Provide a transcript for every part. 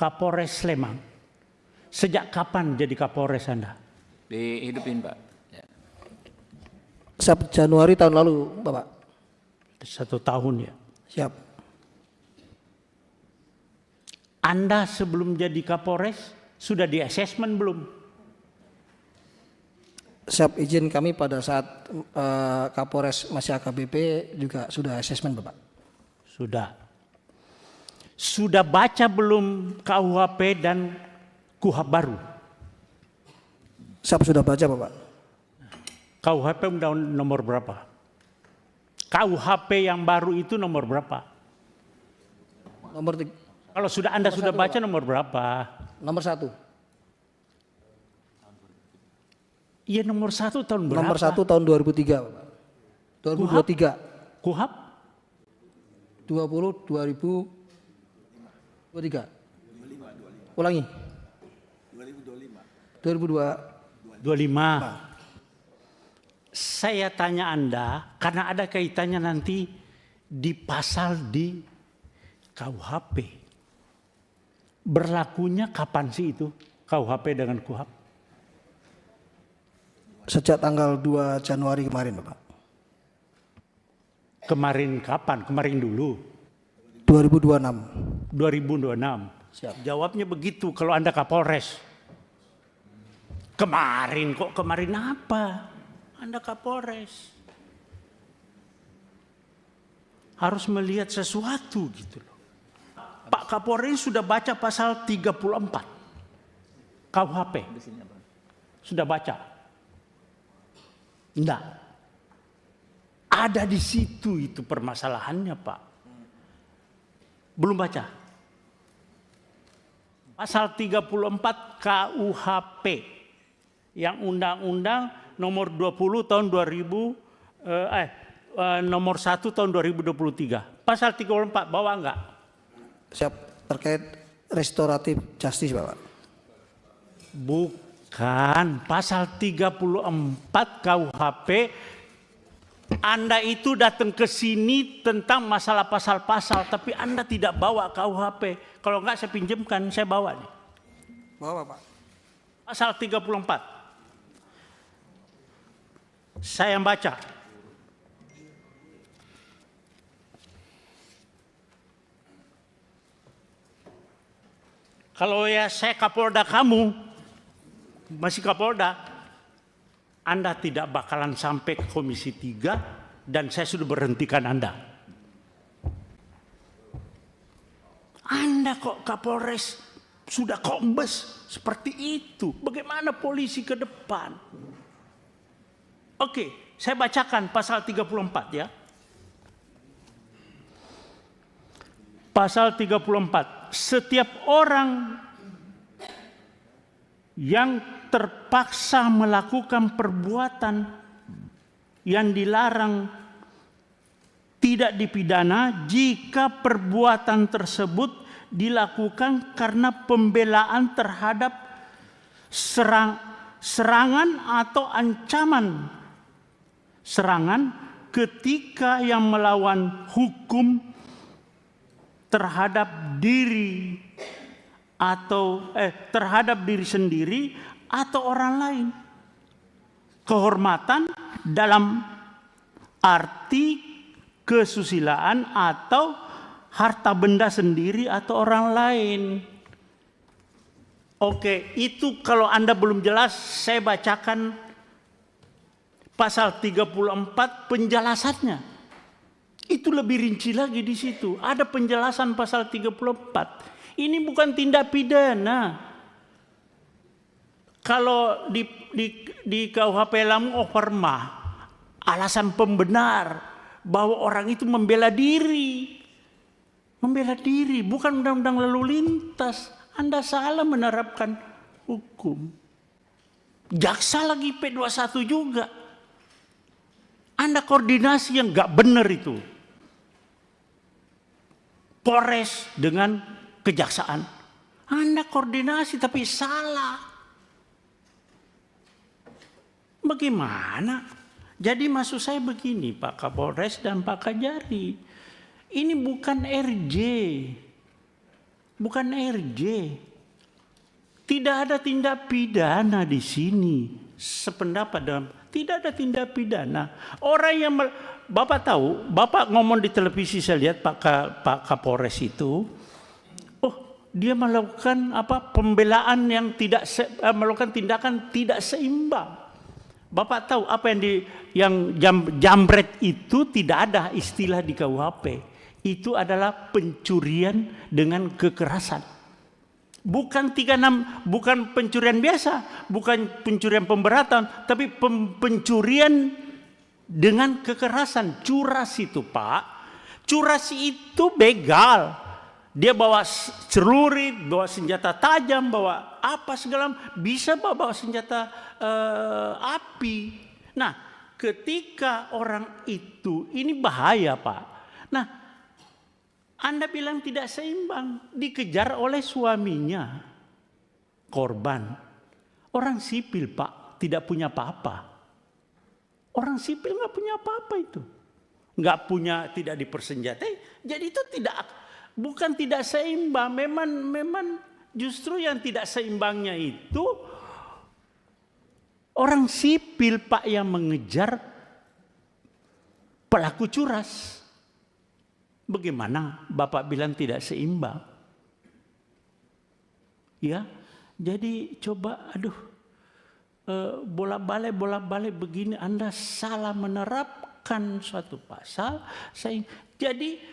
Kapolres Sleman. Sejak kapan jadi Kapolres Anda? Dihidupin, Pak. Ya. Januari tahun lalu, Bapak. 1 tahun ya. Siap. Anda sebelum jadi Kapolres sudah di asesmen belum? Siap, izin kami pada saat Kapolres masih AKBP juga sudah asesmen, Bapak. Sudah. Sudah baca belum KUHP dan KUHP baru? Siap, sudah baca, Bapak. KUHP undang nomor berapa? KUHP yang baru itu nomor berapa? Nomor Kalau sudah Anda sudah baca, Pak. nomor berapa? Nomor 1. Iya, nomor 1 tahun berapa? Nomor 1 tahun 2003, Bapak. 2023. KUHP? 2023. Ulangi. 2025. Saya tanya Anda karena ada kaitannya nanti di pasal di KUHP. Berlakunya kapan sih itu KUHP dengan KUHP? Sejak tanggal 2 Januari kemarin, Bapak. Kemarin kapan? Kemarin dulu. 2026. 2026. Siap. Jawabnya begitu kalau Anda Kapolres. Kemarin kok, kemarin apa? Anda Kapolres. Harus melihat sesuatu gitu loh. Pak Kapolres sudah baca pasal 34 KUHP. Sudah baca? Enggak. Ada di situ itu permasalahannya, Pak. Belum baca. Pasal 34 KUHP yang undang-undang nomor 20 tahun 2000 nomor 1 tahun 2023. Pasal 34 bawa enggak? Siap, terkait restoratif justice, Bapak. Bukan, pasal 34 KUHP. Anda itu datang ke sini tentang masalah pasal-pasal, tapi Anda tidak bawa KUHP. Kalau enggak saya pinjamkan, saya bawa nih. Bawa, Pak. Pasal 34. Saya yang baca. Kalau ya saya Kapolda kamu, masih Kapolda, Anda tidak bakalan sampai ke Komisi 3 dan saya sudah berhentikan Anda. Anda kok Kapolres sudah kombes seperti itu. Bagaimana polisi ke depan? Oke, saya bacakan pasal 34 ya. Pasal 34. Setiap orang yang terpaksa melakukan perbuatan yang dilarang tidak dipidana jika perbuatan tersebut dilakukan karena pembelaan terhadap serangan atau ancaman serangan ketika yang melawan hukum terhadap diri atau terhadap diri sendiri atau orang lain. Kehormatan dalam arti kesusilaan atau harta benda sendiri atau orang lain. Oke, itu kalau Anda belum jelas, saya bacakan pasal 34 penjelasannya. Itu lebih rinci lagi di situ. Ada penjelasan pasal 34. Ini bukan tindak pidana. Kalau di KUHP Lamu overmah, alasan pembenar bahwa orang itu membela diri. Membela diri, bukan undang-undang lalu lintas. Anda salah menerapkan hukum. Jaksa lagi P21 juga. Anda koordinasi yang nggak benar itu. Polres dengan kejaksaan. Anda koordinasi tapi salah. Bagaimana? Jadi maksud saya begini Pak Kapolres dan Pak Kajari. Ini bukan RJ. bukan RJ. Tidak ada tindak pidana di sini. Sependapat dengan tidak ada tindak pidana. Orang yang Bapak tahu, Bapak ngomong di televisi saya lihat Pak Kapolres itu, oh dia melakukan pembelaan yang melakukan tindakan tidak seimbang. Bapak tahu apa yang jambret itu tidak ada istilah di KUHP. Itu adalah pencurian dengan kekerasan. Bukan 36, bukan pencurian biasa, bukan pencurian pemberatan, tapi pencurian dengan kekerasan. Curas itu Pak, curas itu begal. Dia bawa celurit, bawa senjata tajam, bawa apa segala, bisa bawa senjata api. Nah, ketika orang itu, ini bahaya Pak. Nah, Anda bilang tidak seimbang, dikejar oleh suaminya, korban. Orang sipil Pak, tidak punya apa-apa. Orang sipil nggak punya apa-apa itu. Nggak punya, tidak dipersenjatai. Jadi itu bukan tidak seimbang. Memang justru yang tidak seimbangnya itu orang sipil Pak yang mengejar pelaku curas. Bagaimana Bapak bilang tidak seimbang? Ya, jadi coba bolak-balik begini, Anda salah menerapkan suatu pasal. Jadi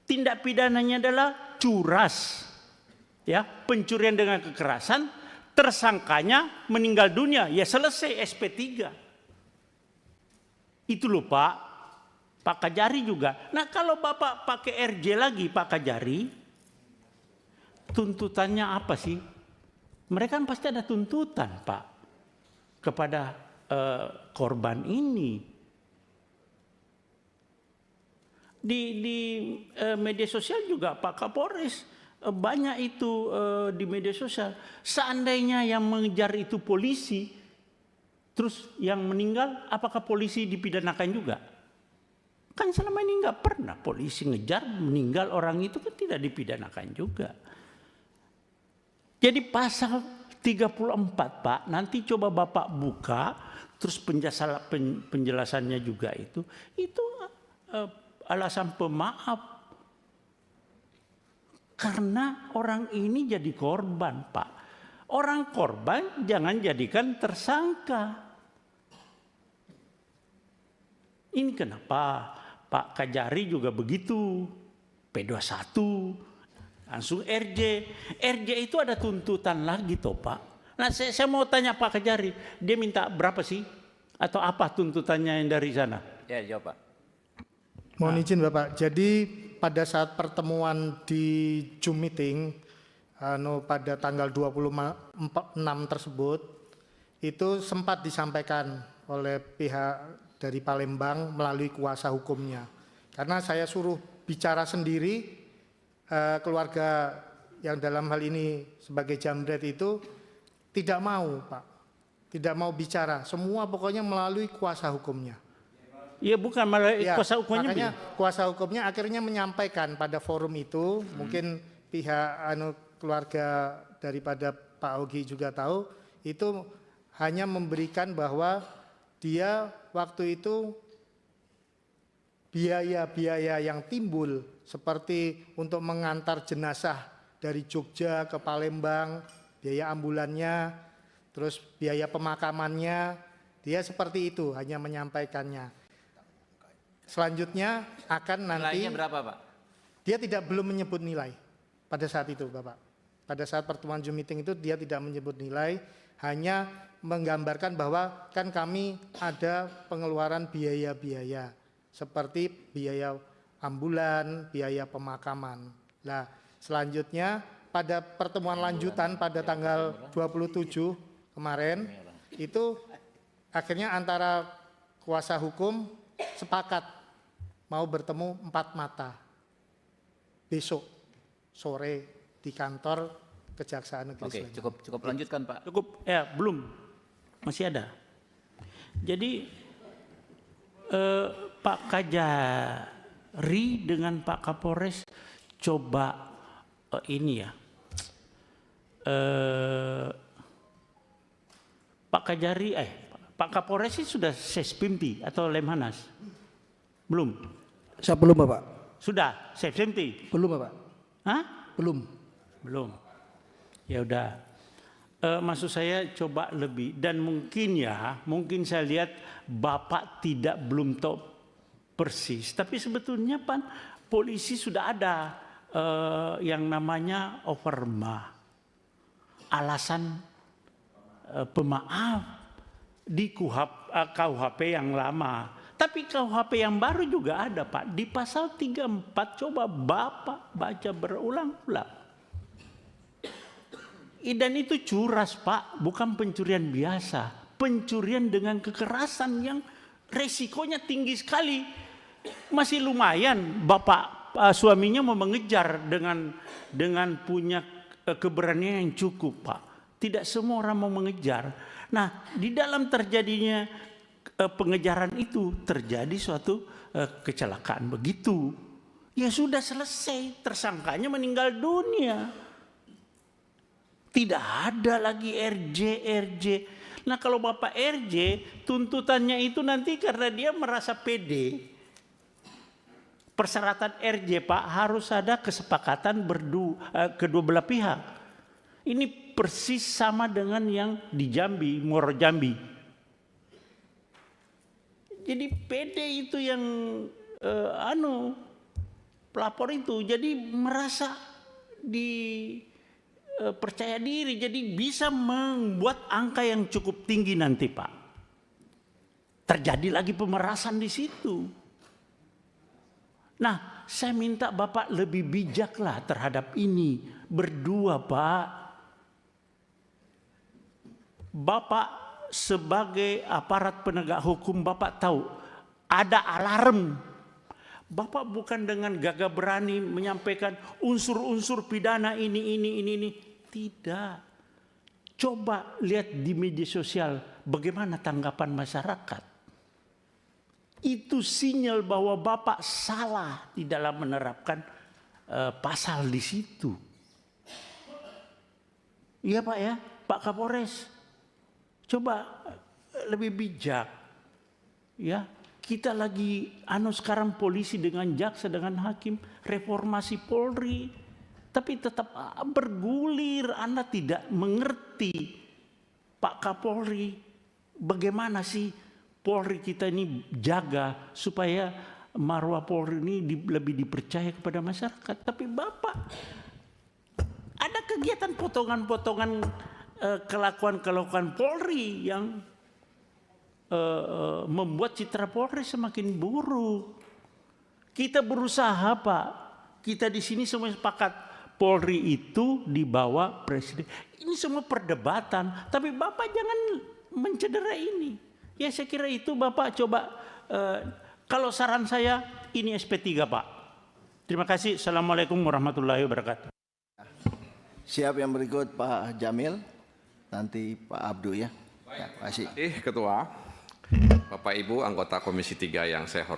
tindak pidananya adalah curas, ya, pencurian dengan kekerasan. Tersangkanya meninggal dunia, ya selesai SP3. Itu loh Pak Kajari juga. Nah kalau Bapak pakai RJ lagi Pak Kajari, tuntutannya apa sih? Mereka kan pasti ada tuntutan Pak kepada korban ini. Di media sosial juga Pak Kapolres banyak itu di media sosial. Seandainya yang mengejar itu polisi, terus yang meninggal, apakah polisi dipidanakan juga? Kan selama ini nggak pernah polisi ngejar meninggal orang itu kan tidak dipidanakan juga. Jadi pasal 34 Pak, nanti coba Bapak buka, terus penjelasannya juga itu alasan pemaaf. Karena orang ini jadi korban Pak. Orang korban jangan jadikan tersangka. Ini kenapa Pak Kajari juga begitu, P21, langsung RJ. RJ itu ada tuntutan lagi toh Pak. Nah saya mau tanya Pak Kajari, dia minta berapa sih? Atau apa tuntutannya yang dari sana? Ya jawab Pak. Mohon izin Bapak, jadi pada saat pertemuan di Zoom meeting pada tanggal 26 tersebut, itu sempat disampaikan oleh pihak dari Palembang melalui kuasa hukumnya. Karena saya suruh bicara sendiri, keluarga yang dalam hal ini sebagai jambret itu tidak mau Pak. Tidak mau bicara, semua pokoknya melalui kuasa hukumnya. Iya bukan melalui kuasa hukumnya. Makanya kuasa hukumnya akhirnya menyampaikan pada forum itu, mungkin pihak keluarga daripada Pak Ogi juga tahu, itu hanya memberikan bahwa dia waktu itu biaya-biaya yang timbul seperti untuk mengantar jenazah dari Jogja ke Palembang, biaya ambulannya, terus biaya pemakamannya, dia seperti itu hanya menyampaikannya. Selanjutnya akan nanti Nilainya berapa Pak? Dia belum menyebut nilai pada saat itu Bapak. Pada saat pertemuan Zoom meeting itu dia tidak menyebut nilai, hanya menggambarkan bahwa kan kami ada pengeluaran biaya-biaya seperti biaya ambulan, biaya pemakaman. Nah, selanjutnya pada pertemuan lanjutan pada tanggal 27 kemarin itu akhirnya antara kuasa hukum sepakat mau bertemu 4 mata besok sore di kantor Kejaksaan Negeri Oke, Sleman. cukup lanjutkan Pak. Cukup, ya belum, masih ada. Jadi Pak Kajari dengan Pak Kapolres coba ini ya, Pak Kajari, Pak Kapolres sih sudah Sespimti atau Lemhanas? Belum? Saya belum Bapak. Sudah Sespimti? Belum Bapak. Hah? Belum. Belum. Ya udah. Maksud saya coba lebih, dan mungkin saya lihat Bapak belum tahu persis, tapi sebetulnya Pan polisi sudah ada yang namanya overma, alasan pemaaf di KUHP yang lama, tapi KUHP yang baru juga ada Pak, di pasal 34. Coba Bapak baca berulang-ulang. Dan itu curas Pak, bukan pencurian biasa. Pencurian dengan kekerasan yang resikonya tinggi sekali. Masih lumayan Bapak suaminya mau mengejar dengan punya keberanian yang cukup Pak. Tidak semua orang mau mengejar. Nah, di dalam terjadinya pengejaran itu terjadi suatu kecelakaan begitu. Ya sudah selesai, tersangkanya meninggal dunia. Tidak ada lagi RJ. Nah kalau Bapak RJ, tuntutannya itu nanti karena dia merasa pede. Persyaratan RJ Pak harus ada kesepakatan kedua belah pihak. Ini persis sama dengan yang di Jambi, Muaro Jambi. Jadi pede itu yang pelapor itu, jadi merasa percaya diri, jadi bisa membuat angka yang cukup tinggi nanti Pak. Terjadi lagi pemerasan di situ. Nah, saya minta Bapak lebih bijaklah terhadap ini. Berdua Pak. Bapak sebagai aparat penegak hukum, Bapak tahu ada alarm. Bapak bukan dengan gagah berani menyampaikan unsur-unsur pidana ini. Tidak. Coba lihat di media sosial bagaimana tanggapan masyarakat. Itu sinyal bahwa Bapak salah di dalam menerapkan pasal di situ. Iya Pak ya, Pak Kapolres. Coba lebih bijak. Ya, kita lagi sekarang polisi dengan jaksa dengan hakim, reformasi Polri. Tapi tetap bergulir, Anda tidak mengerti Pak Kapolri. Bagaimana sih Polri kita ini jaga supaya marwah Polri ini lebih dipercaya kepada masyarakat. Tapi Bapak ada kegiatan potongan-potongan kelakuan Polri yang membuat citra Polri semakin buruk. Kita berusaha Pak, kita di sini semua sepakat Polri itu di bawah Presiden. Ini semua perdebatan, tapi Bapak jangan mencederai ini. Ya saya kira itu Bapak coba, kalau saran saya ini SP3 Pak. Terima kasih. Assalamualaikum warahmatullahi wabarakatuh. Siap, yang berikut Pak Jamil, nanti Pak Abdu ya. Terima kasih. Ketua, Bapak Ibu anggota Komisi 3 yang saya hormati.